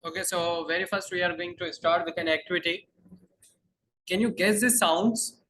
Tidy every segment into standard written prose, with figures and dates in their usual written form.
Okay, so very first we are going to start with an activity. Can you guess the sounds?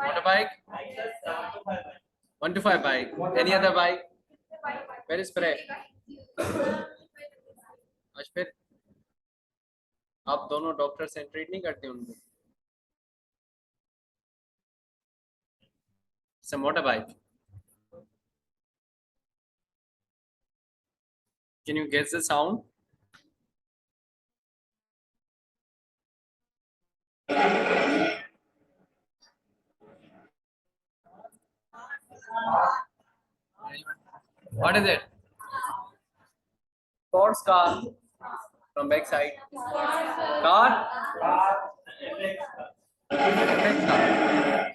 Motorbike? 1 to 5 bike. Any other bike? Where is Prey? आज फिर आप दोनों doctor से treat नहीं करते उनको? It's a motorbike. Can you guess the sound? What is it? Sports car from back side. Car? Electric car.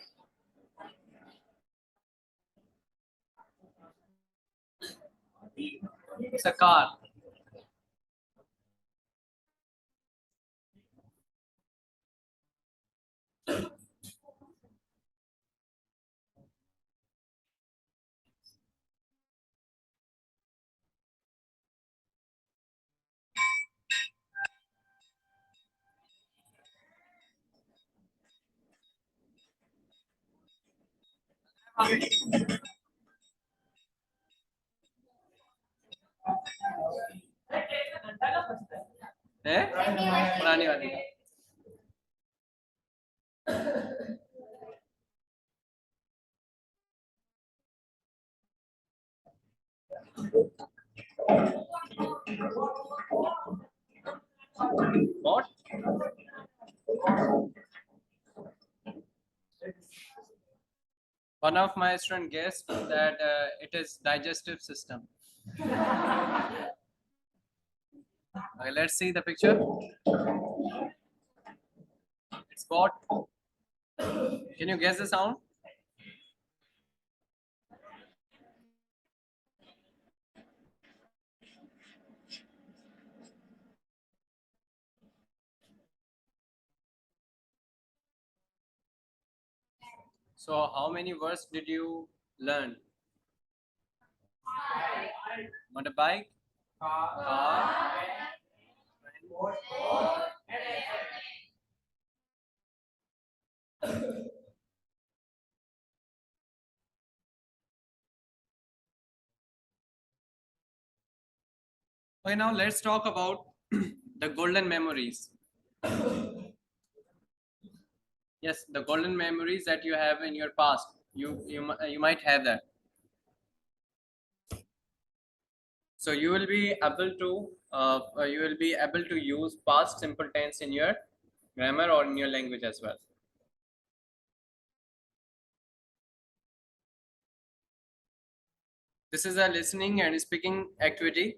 It's a car. है? पुरानी वाली. What? One of my students guessed that it is digestive system. Okay, let's see the picture. It's what? Can you guess the sound? So how many words did you learn? Motorbike, car, okay, now let's talk about the golden memories. Yes, the golden memories that you have in your past. You might have that. So you will be able to use past simple tense in your grammar or in your language as well. This is a listening and speaking activity.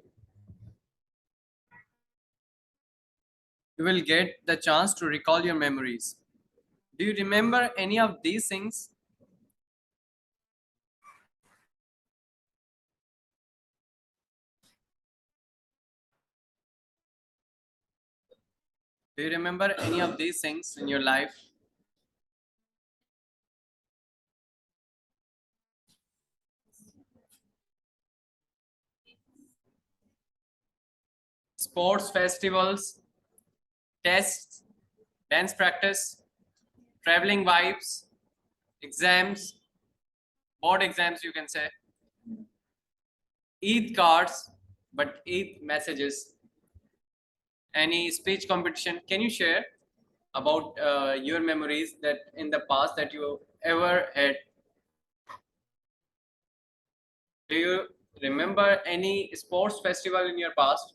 You will get the chance to recall your memories. Do you remember any of these things? Do you remember any of these things in your life? Sports festivals, tests, dance practice, traveling vibes, exams, board exams, you can say, Eid cards, but Eid messages, any speech competition. Can you share about your memories that in the past that you ever had? Do you remember any sports festival in your past?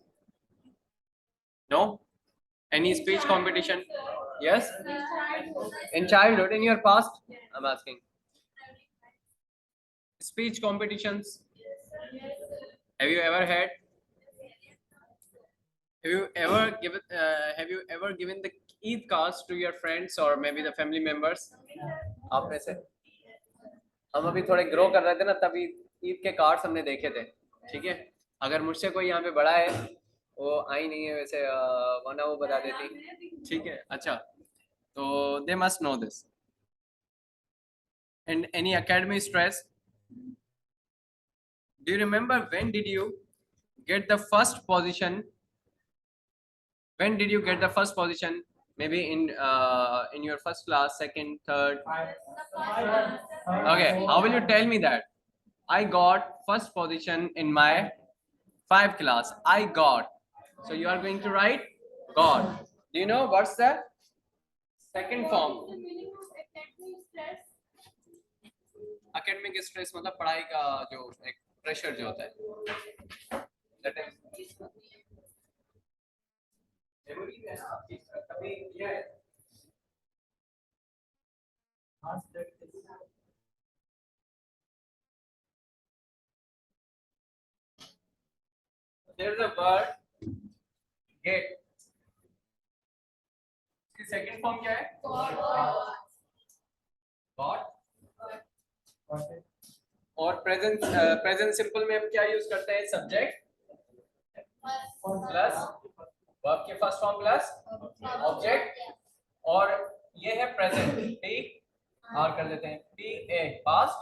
No? Any speech competition? Yes? In childhood, in your past? I'm asking. Speech competitions? Have you ever had? Have you ever given the Eid cards to your friends or maybe the family members? आप में से हम अभी थोड़े grow कर रहे थे ना, तभी ईद के कार्ड्स हमने देखे थे, ठीक है। अगर मुझसे कोई यहाँ पे बड़ा है, वो आई नहीं है वैसे, वरना वो बता देती, ठीक है। अच्छा, तो they must know this. And any academic stress, do you remember when did you get the first position? When did you get the first position? Maybe in your first class, second, third. Okay, how will you tell me that? I got first position in my 5 class. I got. So you are going to write got. Do you know what's the second form? Academic stress मतलब पढ़ाई का जो एक pressure जो होता है, that is memory है ना आपकी, कभी किया है? There's a word get. इसकी सेकंड फॉर्म क्या है? got. और प्रेजेंट सिंपल में हम क्या यूज करते हैं? सब्जेक्ट प्लस वर्ब के फर्स्ट फॉर्म प्लस ऑब्जेक्ट, और ये है प्रेजेंट, टी आर कर देते हैं, P A past,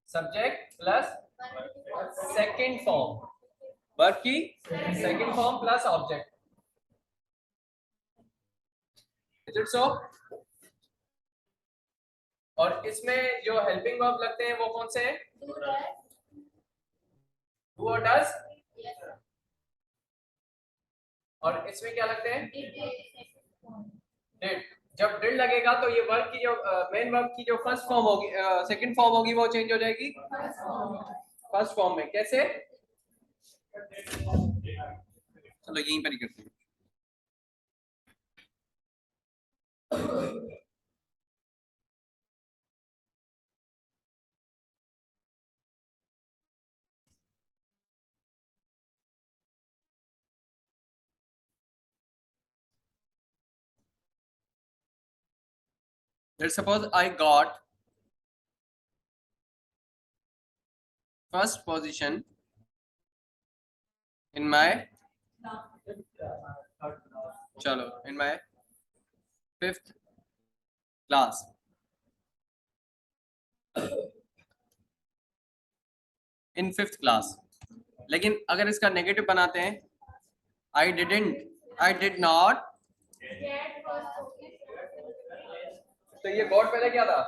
subject plus second form, verb की second form plus object. Is it so? और इसमें जो हेल्पिंग वर्ब लगते हैं वो कौन से हैं? डू और डज। और इसमें क्या लगते हैं? डिड। जब डिड लगेगा तो ये वर्ब की जो मेन वर्ब की जो फर्स्ट फॉर्म होगी, सेकंड फॉर्म होगी, वो चेंज हो जाएगी फर्स्ट फॉर्म में। कैसे? चलो यहीं पर ही करते हैं। Let's suppose I got first position in my in my 5th class. In 5th class. लेकिन अगर इसका नेगेटिव बनाते हैं, I did not, तो ये गॉड पहले क्या था?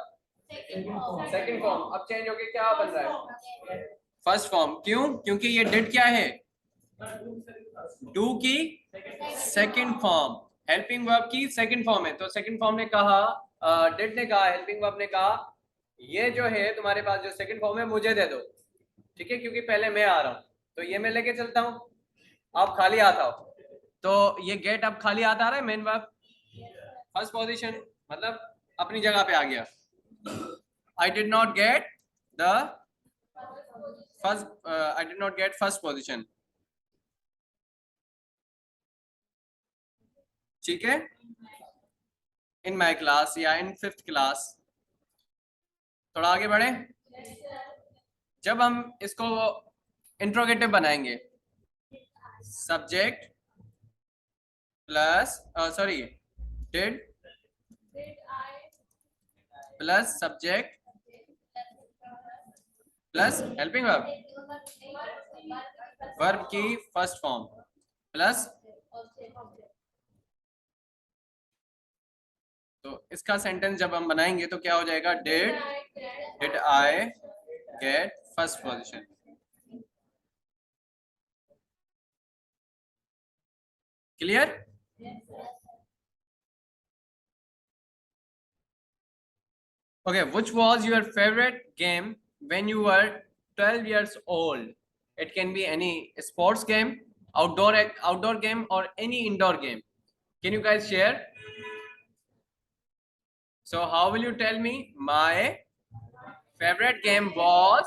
Second form. अब चेंज होके क्या बन रहा है? First form. क्यों? क्योंकि ये डिड क्या है? डू की सेकंड फॉर्म, हेल्पिंग वर्ब की सेकंड फॉर्म है। तो सेकंड फॉर्म ने कहा, डिड ने कहा, हेल्पिंग वर्ब ने कहा, ये जो है तुम्हारे पास जो सेकंड फॉर्म है मुझे दे दो, ठीक है, क्योंकि पहले मैं आ रहा हूँ, तो ये मैं लेके चलता हूँ, आप खाली आता हो। तो ये गेट अब खाली आता आ रहा है, मेन वर्ब फर्स्ट पोजीशन, मतलब अपनी जगह पे आ गया। I did not get first position, ठीक है, in my class या in 5th class। थोड़ा आगे बढ़े। जब हम इसको इंट्रोगेटिव बनाएंगे, subject plus did plus subject plus helping verb, verb की फर्स्ट फॉर्म प्लस, तो इसका सेंटेंस जब हम बनाएंगे तो क्या हो जाएगा? Did I get first position. Clear? Okay, which was your favorite game when you were 12 years old? It can be any sports game, outdoor game, or any indoor game. Can you guys share? So how will you tell me? My favorite game was,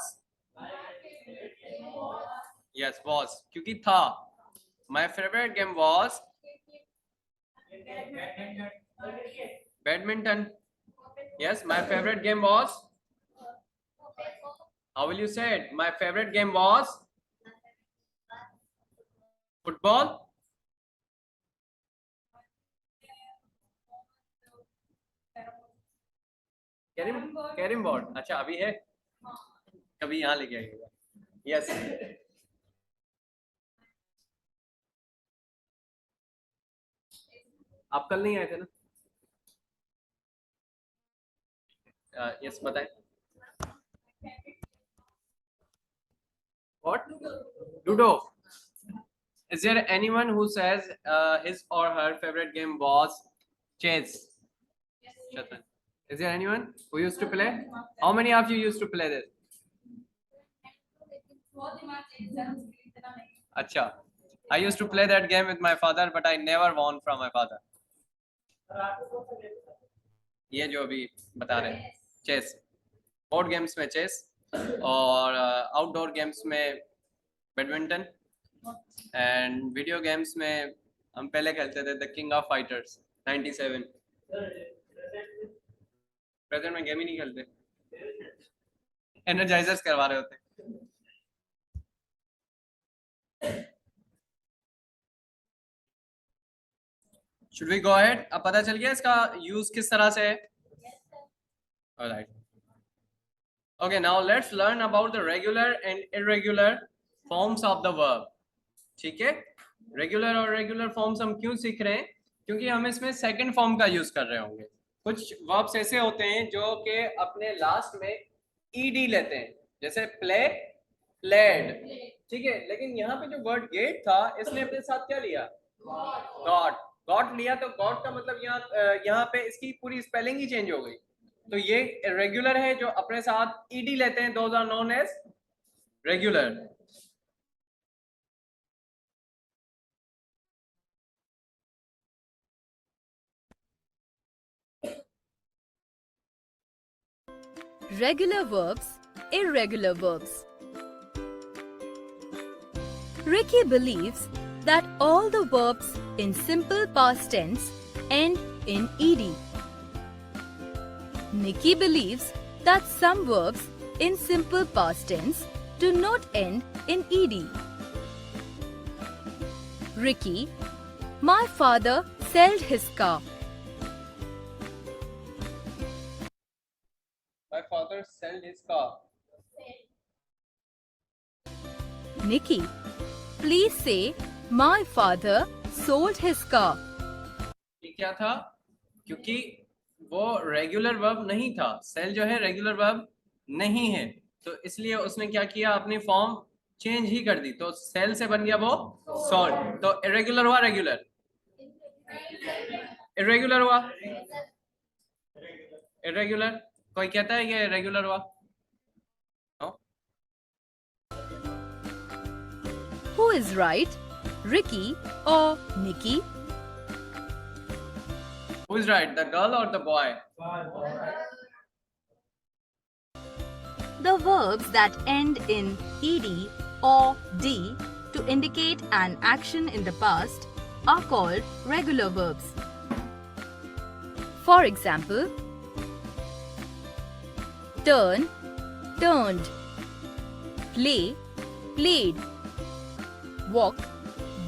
yes, was, क्योंकि था। My favorite game was Badminton. Yes, my favorite game was. How will you say it? My favorite game was football. Carrom board. अच्छा अभी है. कभी यहाँ लेके आइएगा. Yes. आप कल नहीं आए थे ना. यस बताएं. What? Ludo. Is there anyone who says his or her favorite game was chess? Chetan. Is there anyone who used to play? How many of you used to play this? Acha. I used to play that game with my father, but I never won from my father. ये जो अभी बता रहे हैं chess. Board games में chess और outdoor games में badminton and video games में हम पहले खेलते थे the king of fighters 97. Present में गेम ही नहीं खेलते. एनर्जाइजर्स करवा रहे होते. Should we go ahead? अब पता चल गया इसका यूज किस तरह से है. Alright. Okay, now let's learn about the regular and irregular forms of the verb. ठीक है. रेगुलर और रेगुलर फॉर्म्स हम क्यों सीख रहे हैं? क्योंकि हम इसमें सेकंड फॉर्म का यूज कर रहे होंगे. कुछ वर्ब्स ऐसे होते हैं जो कि अपने लास्ट में ईडी लेते हैं, जैसे प्ले, प्लेड. ठीक है. लेकिन यहाँ पे जो वर्ड गेट था इसने अपने साथ क्या लिया? गॉट. गॉट लिया तो गॉट का मतलब यहाँ पे इसकी पूरी स्पेलिंग ही चेंज हो गई. तो ये रेगुलर है जो अपने साथ ईडी लेते हैं. Those are known as regular. Regular verbs, irregular verbs. Ricky believes that all the verbs in simple past tense end in ed. Nikki believes that some verbs in simple past tense do not end in ed. Ricky, my father sold his car. My father sold his car. Nikki, please say my father sold his car. ये क्या था? क्योंकि वो regular verb नहीं था. Cell जो है regular verb नहीं है, तो इसलिए उसने क्या किया? अपनी फॉर्म चेंज ही कर दी. तो सेल से बन गया वो सोल्ड. तो इरेगुलर हुआ रेगुलर? इरेगुलर हुआ. इरेगुलर. कोई कहता है कि रेगुलर हुआ? No? Who is right, Ricky or Nikki? Who is right, the girl or the boy? The verbs that end in ed or d to indicate an action in the past are called regular verbs. For example, turn, turned, play, played, walk,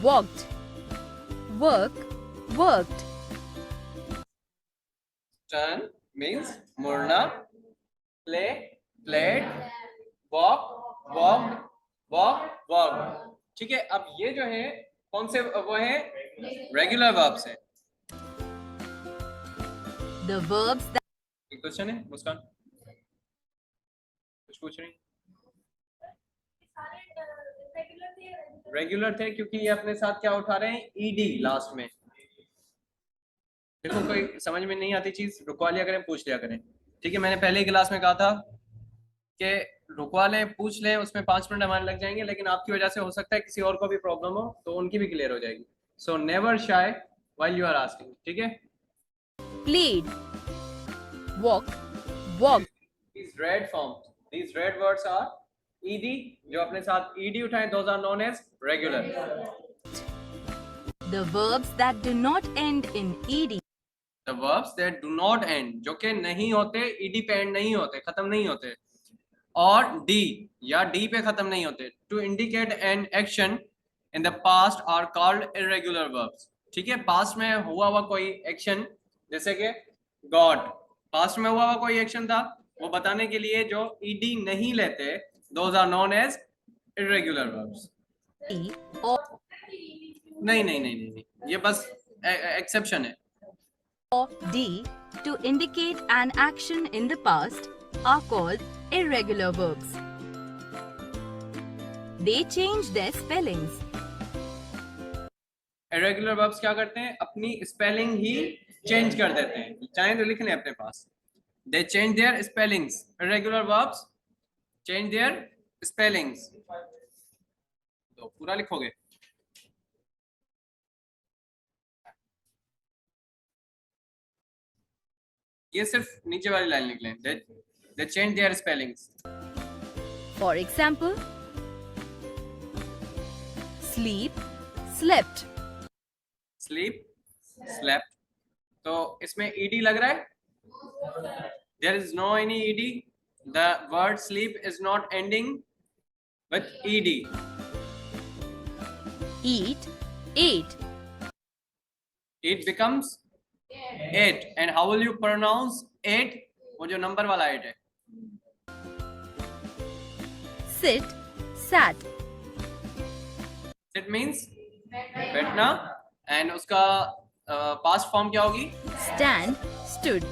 walked, work, worked. Turn means murna, play, played, walk, walked, walk, walked. ठीक है. अब ये जो है कौन से वो है? रेगुलर वर्ब्स है. The verbs that एक क्वेश्चन है मुस्कान, कुछ पूछ रही? रेगुलर थे क्योंकि ये अपने साथ क्या उठा रहे हैं? ईडी लास्ट में. देखो कोई समझ में नहीं आती चीज रुकवा लिया करें, पूछ लिया करें. ठीक है. मैंने पहले ही क्लास में कहा था कि रुकवा लें, पूछ लें, उसमें 5 मिनट हमारे लग जाएंगे, लेकिन आपकी वजह से हो सकता है किसी और को भी प्रॉब्लम हो तो उनकी भी क्लियर हो जाएगी. So never shy while you are asking. ठीक है. played, walk, walked. These red forms, these red words are ed. जो अपने साथ ed उठाएं, those are known as regular. The verbs that do not end in ed. The verbs that do not end, जो कि नहीं होते, ed पे end नहीं होते, खत्म नहीं होते, और d या d पे खत्म नहीं होते, to indicate an action in the past are called irregular verbs. ठीक है, पास्ट में हुआ कोई एक्शन, जैसे कि गॉड, पास्ट में हुआ कोई एक्शन था, वो बताने के लिए जो ed नहीं लेते, those are known as irregular verbs. Or नहीं, ये बस एक्सेप्शन है. or d to indicate an action in the past are called irregular verbs. They change their spellings. irregular verbs क्या करते हैं, अपनी स्पेलिंग ही चेंज कर देते हैं, चाहे तो लिख लें अपने पास. They change their spellings. Irregular verbs change their spellings. तो पूरा लिखोगे. ये सिर्फ नीचे वाली लाइन लिख लें. They change their spellings. For example, sleep, slept. Sleep, slept. तो इसमें ed लग रहा है. There is no any ed. The word sleep is not ending with ed. Eat, ate. It becomes 8. And how will you pronounce 8? वो जो number वाला 8 है. Sit, sat. It means बैठना, and उसका past form क्या होगी? Stand, stood.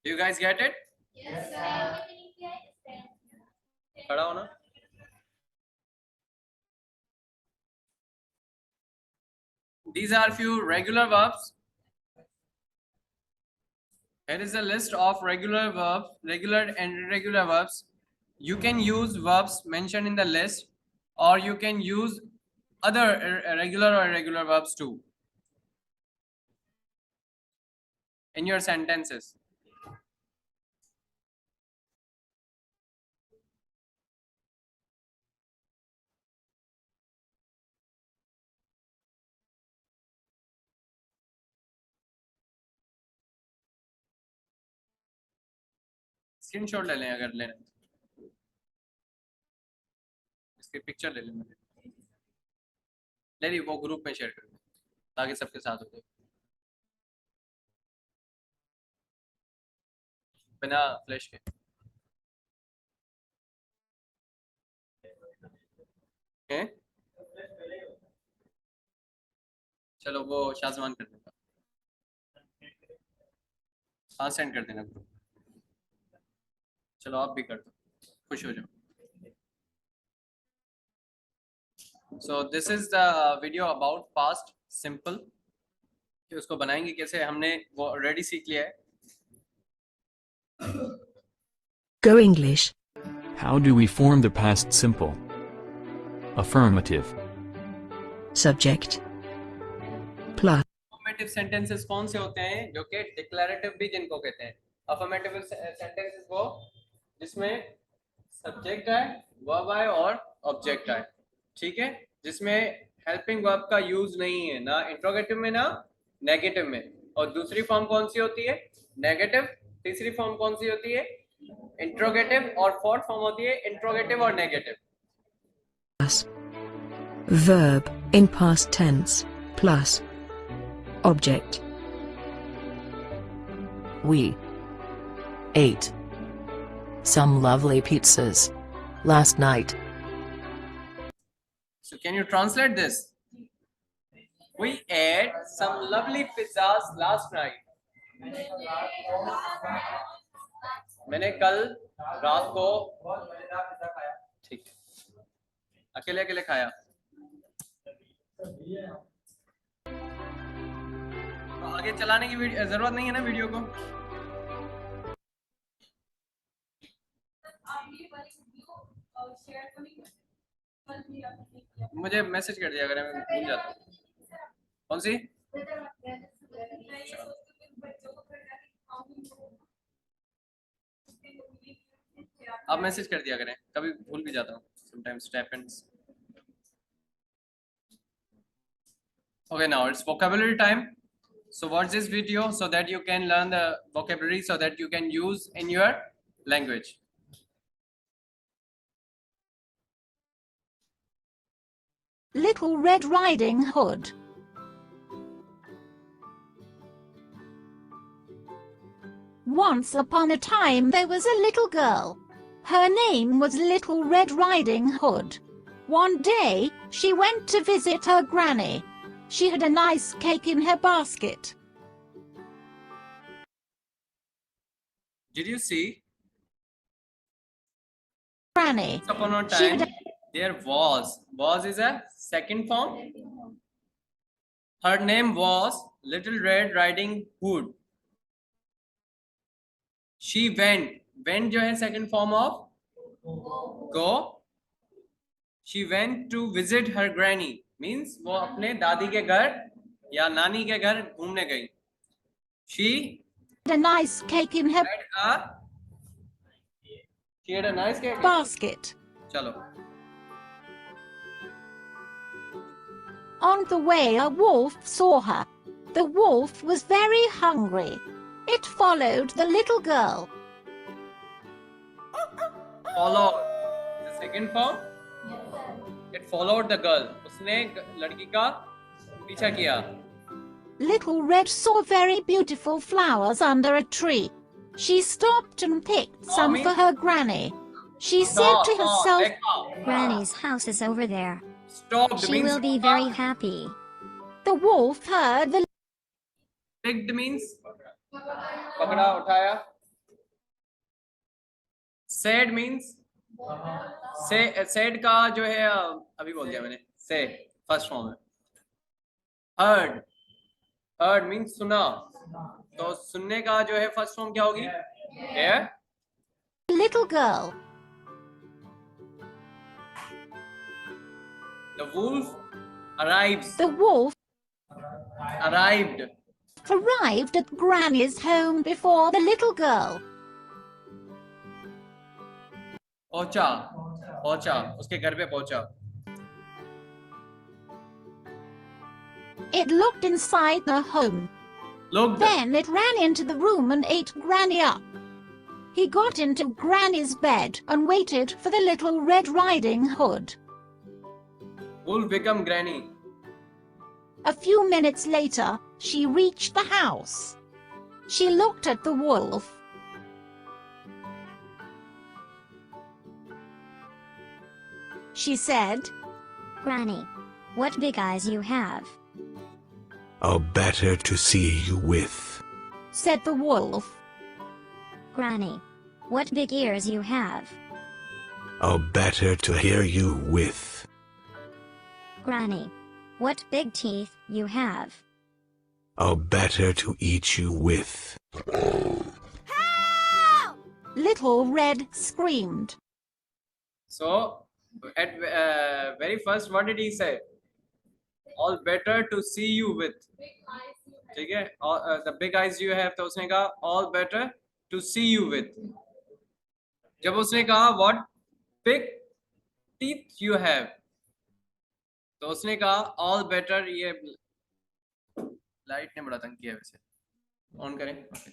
Do you guys get it? Yes, sir. खड़ा हो ना. These are few regular verbs. Here is a list of regular verbs, regular and irregular verbs. You can use verbs mentioned in the list, or you can use other regular or irregular verbs too in your sentences. Screenshot ले लें अगर लेना, इसकी picture ले लें, ले ली, वो group में शेयर कर दें ताकि सबके साथ हो जाए, बिना फ्लैश के. चलो वो शाहजमान कर देगा, हाँ सेंड कर देना ग्रुप. चलो आप भी कर दो, खुश हो जाओ. So this is the video about past simple. कि उसको बनाएंगे कैसे, हमने वो ऑलरेडी सीख लिया है. Go English. How do we form the past simple? Affirmative. Subject. Plus. Affirmative sentences कौन से होते हैं, जो कि डिक्लेरेटिव भी जिनको कहते हैं. अफर्मेटिव सेंटेंसेस वो जिसमें सब्जेक्ट है, वर्ब है और ऑब्जेक्ट है. ठीक है, जिसमें हेल्पिंग वर्ब का यूज नहीं है, ना इंट्रोगेटिव में ना नेगेटिव में. और दूसरी फॉर्म कौन सी होती है, नेगेटिव. तीसरी फॉर्म कौन सी होती है, इंट्रोगेटिव. और फोर्थ फॉर्म होती है इंट्रोगेटिव और negative. Plus. Verb in past tense. Plus. Object. We ate some lovely pizzas last night. So can you translate this? We ate some lovely pizzas last night. मैंने कल रात को ठीक अकेले अकेले खाया. तो आगे चलाने की जरूरत नहीं है ना वीडियो को. मुझे मैसेज कर दिया अगर मैं भूल जाता हूँ. कौन सी? आप मैसेज कर दिया करें, कभी भूल भी जाता हूँ, sometimes it happens. Okay, now it's vocabulary time. So watch this video so that you can learn the vocabulary so that you can use in your language. Little Red Riding Hood. Once upon a time there was a little girl. Her name was Little Red Riding Hood. One day, she went to visit her granny. She had a nice cake in her basket. Did you see? Granny. Once upon a She time, had there was is a second form. Her name was Little Red Riding Hood. She went जो है second form of go. She went to visit her granny, means वो अपने दादी के घर या नानी के घर घूमने गई. She a nice cake in her had a nice cake. basket. चलो. On the way, a wolf saw her. The wolf was very hungry. It followed the little girl. Follow the second form. It followed the girl. उसने लड़की का पीछा किया. Little Red saw very beautiful flowers under a tree. She stopped and picked some Mommy? for her granny. She said to herself, देखो. Granny's house is over there. Stopped She means will be very happy. the wolf heard the picked means पकड़ा उठाया. Said means said का जो है अभी बोल दिया मैंने. Say first form है. Heard means सुना. तो सुनने का जो है first form क्या होगी? Hear. little girl. The wolf arrives. The wolf Arrived. arrived at Granny's home before the little girl. पहुंचा उसके घर पे पहुंचा. It looked inside the home. Looked. Then it ran into the room and ate Granny up. He got into Granny's bed and waited for the Little Red Riding Hood. Wolf become granny. A few minutes later, she reached the house. She looked at the wolf. She said, Granny, what big eyes you have. Oh, better to see you with. said the wolf. Granny, what big ears you have. Oh, better to hear you with. Granny, what big teeth you have. Oh, better to eat you with. Little Red screamed. So at very first, what did he say? All better to see you with. ठीक है? The big eyes you have, तो उसने कहा all better to see you with. जब उसने कहा what big teeth you have, तो उसने कहा all better. ये लाइट ने बड़ा तंग किया वैसे. ऑन करें. Okay.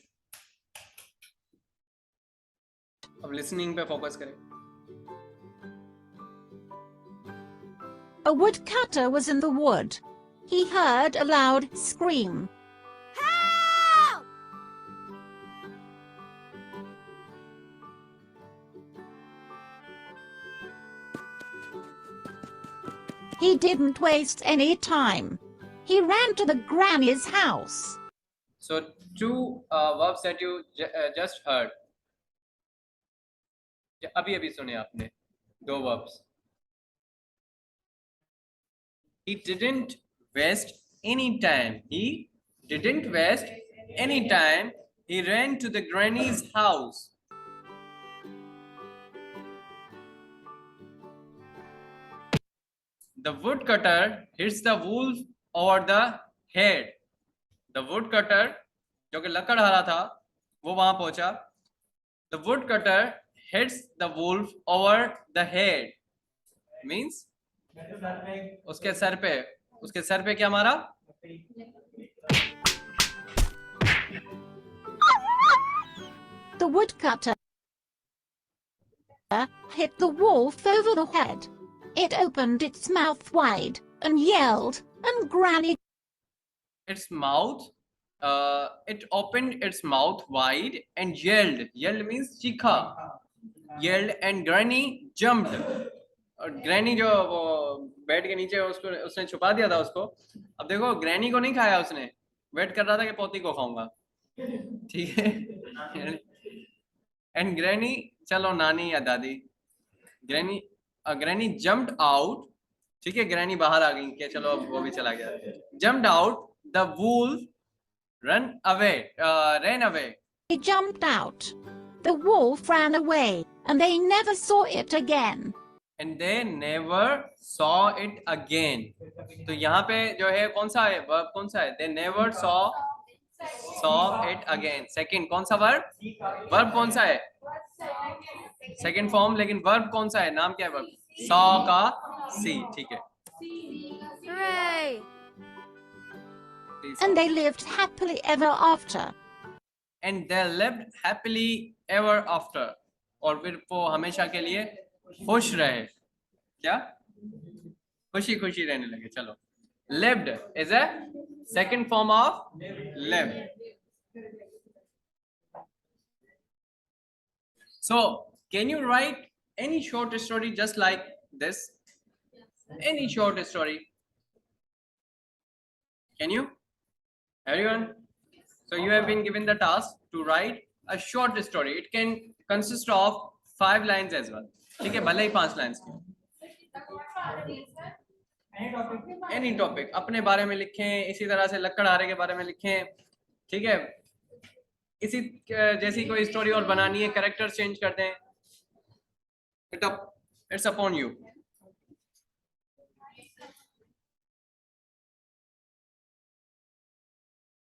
अब लिसनिंग पे फोकस करें. A woodcutter was in the wood. He heard a loud scream. Help! He didn't waste any time. He ran to the granny's house. So two verbs that you just heard. अभी सुने आपने दो verbs. He didn't waste any time. He didn't waste any time. He ran to the granny's house. The woodcutter hits the wolf over the head. The woodcutter, जो कि लकड़हारा था, वो वहां पहुंचा. The woodcutter hits the wolf over the head means उसके sir पे क्या मारा? The woodcutter hit the wolf over the head. It opened its mouth wide and yelled, and Granny Its mouth. It opened its mouth wide and yelled. Yelled means चीखा. Yelled and Granny jumped. और granny जो वो bed के नीचे उसको उसने छुपा दिया था उसको. अब देखो ग्रैनी को नहीं खाया उसने. वेट कर रहा था कि पोती को खाऊंगा. ठीक है. एंड ग्रैनी, चलो नानी या दादी. Granny jumped out. ठीक है, ग्रैनी बाहर आ गई कि चलो अब वो भी चला गया. Jumped out. The wolf ran away. He jumped out. The wolf ran away, and they never saw it again. And they never saw it again. तो यहाँ पे जो है कौन सा है वर्ब, कौन सा है? They never saw it again. Second कौन सा वर्ब? वर्ब कौन सा है? Second form. लेकिन वर्ब कौन सा है? नाम क्या है वर्ब? saw का सी. ठीक है. Hooray! And they lived happily ever after. And they lived happily ever after. और फिर वो हमेशा के लिए खुश रहे. क्या? खुशी खुशी रहने लगे. चलो. Lived is a second form of lived. So, can you write any short story just like this? Any short story? Can you? Everyone? So you have been given the task to write a short story. It can consist of 5 lines as well. ठीक है, भले ही 5 lines की. Any topic. अपने बारे में लिखें. इसी तरह से लकड़हारे के बारे में लिखें. ठीक है. इसी जैसी कोई स्टोरी और बनानी है, कैरेक्टर चेंज कर दें. It's upon you.